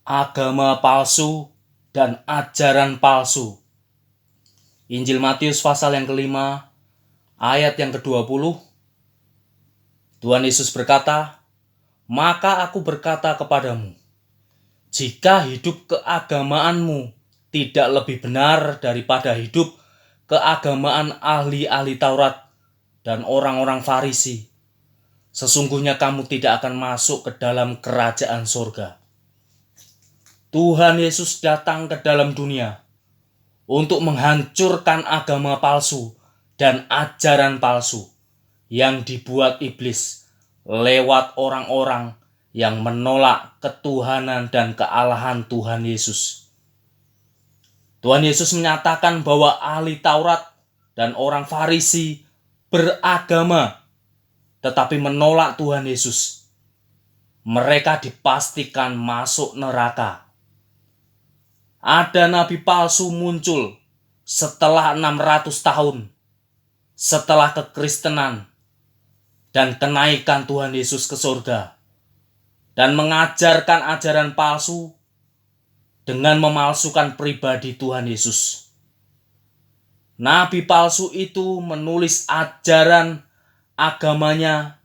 agama palsu dan ajaran palsu. Injil Matius pasal yang kelima, ayat yang ke-20. Tuhan Yesus berkata, "Maka aku berkata kepadamu, jika hidup keagamaanmu tidak lebih benar daripada hidup keagamaan ahli-ahli Taurat dan orang-orang Farisi, sesungguhnya kamu tidak akan masuk ke dalam kerajaan surga." Tuhan Yesus datang ke dalam dunia untuk menghancurkan agama palsu dan ajaran palsu yang dibuat iblis lewat orang-orang yang menolak ketuhanan dan kealahan Tuhan Yesus. Tuhan Yesus menyatakan bahwa ahli Taurat dan orang Farisi beragama tetapi menolak Tuhan Yesus. Mereka dipastikan masuk neraka. Ada nabi palsu muncul setelah 600 tahun setelah kekristenan dan kenaikan Tuhan Yesus ke surga, dan mengajarkan ajaran palsu dengan memalsukan pribadi Tuhan Yesus. Nabi palsu itu menulis ajaran agamanya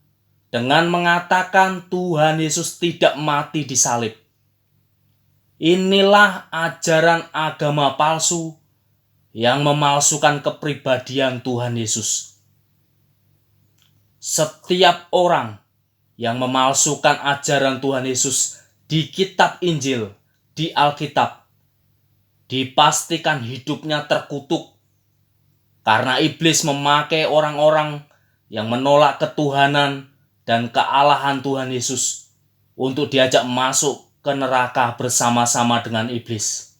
dengan mengatakan Tuhan Yesus tidak mati di salib. Inilah ajaran agama palsu yang memalsukan kepribadian Tuhan Yesus. Setiap orang yang memalsukan ajaran Tuhan Yesus di kitab Injil, di Alkitab, dipastikan hidupnya terkutuk karena iblis memakai orang-orang yang menolak ketuhanan dan kealahan Tuhan Yesus untuk diajak masuk ke neraka bersama-sama dengan iblis.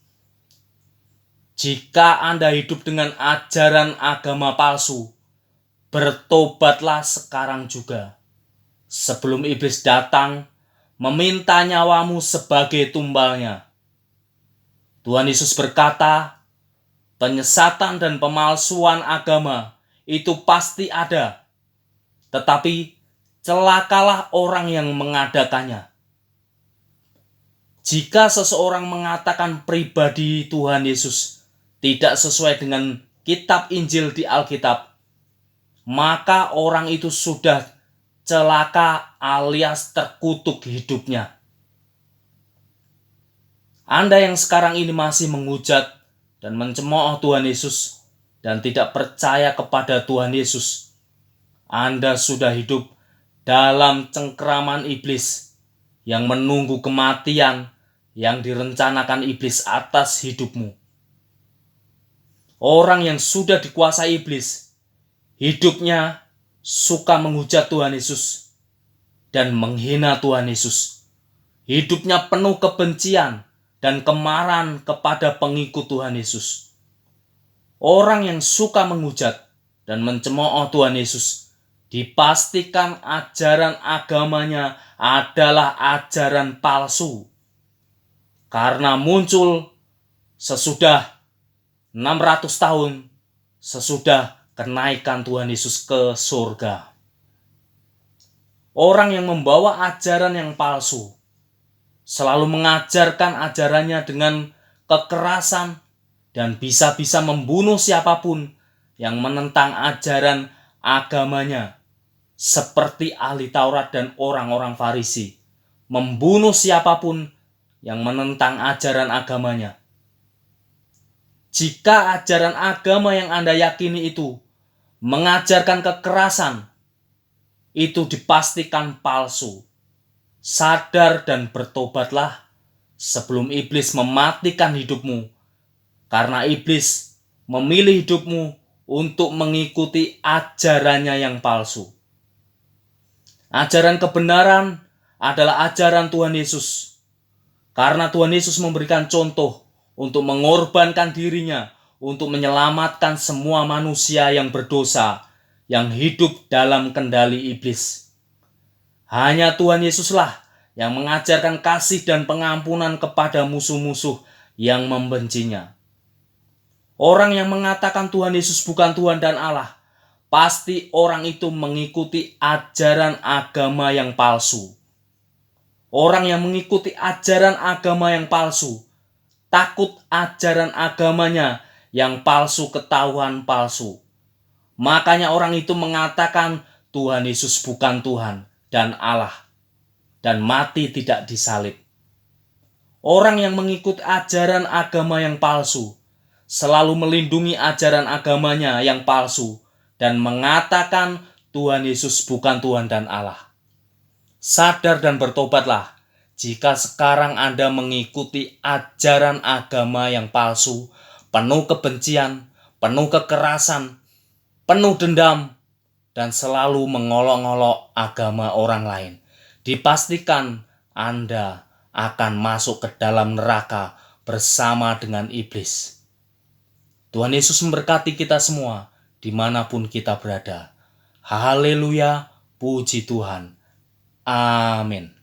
Jika Anda hidup dengan ajaran agama palsu, bertobatlah sekarang juga, sebelum iblis datang meminta nyawamu sebagai tumbalnya. Tuhan Yesus berkata, penyesatan dan pemalsuan agama itu pasti ada, tetapi celakalah orang yang mengadakannya. Jika seseorang mengatakan pribadi Tuhan Yesus tidak sesuai dengan kitab Injil di Alkitab, maka orang itu sudah celaka alias terkutuk hidupnya. Anda yang sekarang ini masih menghujat dan mencemooh Tuhan Yesus dan tidak percaya kepada Tuhan Yesus, Anda sudah hidup dalam cengkraman iblis yang menunggu kematian yang direncanakan iblis atas hidupmu. Orang yang sudah dikuasai iblis, hidupnya suka menghujat Tuhan Yesus dan menghina Tuhan Yesus. Hidupnya penuh kebencian dan kemarahan kepada pengikut Tuhan Yesus. Orang yang suka menghujat dan mencemooh Tuhan Yesus, dipastikan ajaran agamanya adalah ajaran palsu. Karena muncul sesudah 600 tahun sesudah kenaikan Tuhan Yesus ke surga. Orang yang membawa ajaran yang palsu selalu mengajarkan ajarannya dengan kekerasan dan bisa-bisa membunuh siapapun yang menentang ajaran agamanya, seperti ahli Taurat dan orang-orang Farisi, membunuh siapapun yang menentang ajaran agamanya. Jika ajaran agama yang Anda yakini itu mengajarkan kekerasan, itu dipastikan palsu. Sadar dan bertobatlah sebelum iblis mematikan hidupmu, karena iblis memilih hidupmu untuk mengikuti ajarannya yang palsu. Ajaran kebenaran adalah ajaran Tuhan Yesus, karena Tuhan Yesus memberikan contoh untuk mengorbankan dirinya untuk menyelamatkan semua manusia yang berdosa yang hidup dalam kendali iblis. Hanya Tuhan Yesuslah yang mengajarkan kasih dan pengampunan kepada musuh-musuh yang membencinya. Orang yang mengatakan Tuhan Yesus bukan Tuhan dan Allah, pasti orang itu mengikuti ajaran agama yang palsu. Orang yang mengikuti ajaran agama yang palsu, takut ajaran agamanya yang palsu ketahuan palsu. Makanya orang itu mengatakan Tuhan Yesus bukan Tuhan dan Allah, dan mati tidak disalib. Orang yang mengikuti ajaran agama yang palsu selalu melindungi ajaran agamanya yang palsu dan mengatakan Tuhan Yesus bukan Tuhan dan Allah. Sadar dan bertobatlah jika sekarang Anda mengikuti ajaran agama yang palsu, penuh kebencian, penuh kekerasan, penuh dendam, dan selalu mengolok-olok agama orang lain. Dipastikan Anda akan masuk ke dalam neraka bersama dengan iblis. Tuhan Yesus memberkati kita semua dimanapun kita berada. Haleluya, puji Tuhan. Amin.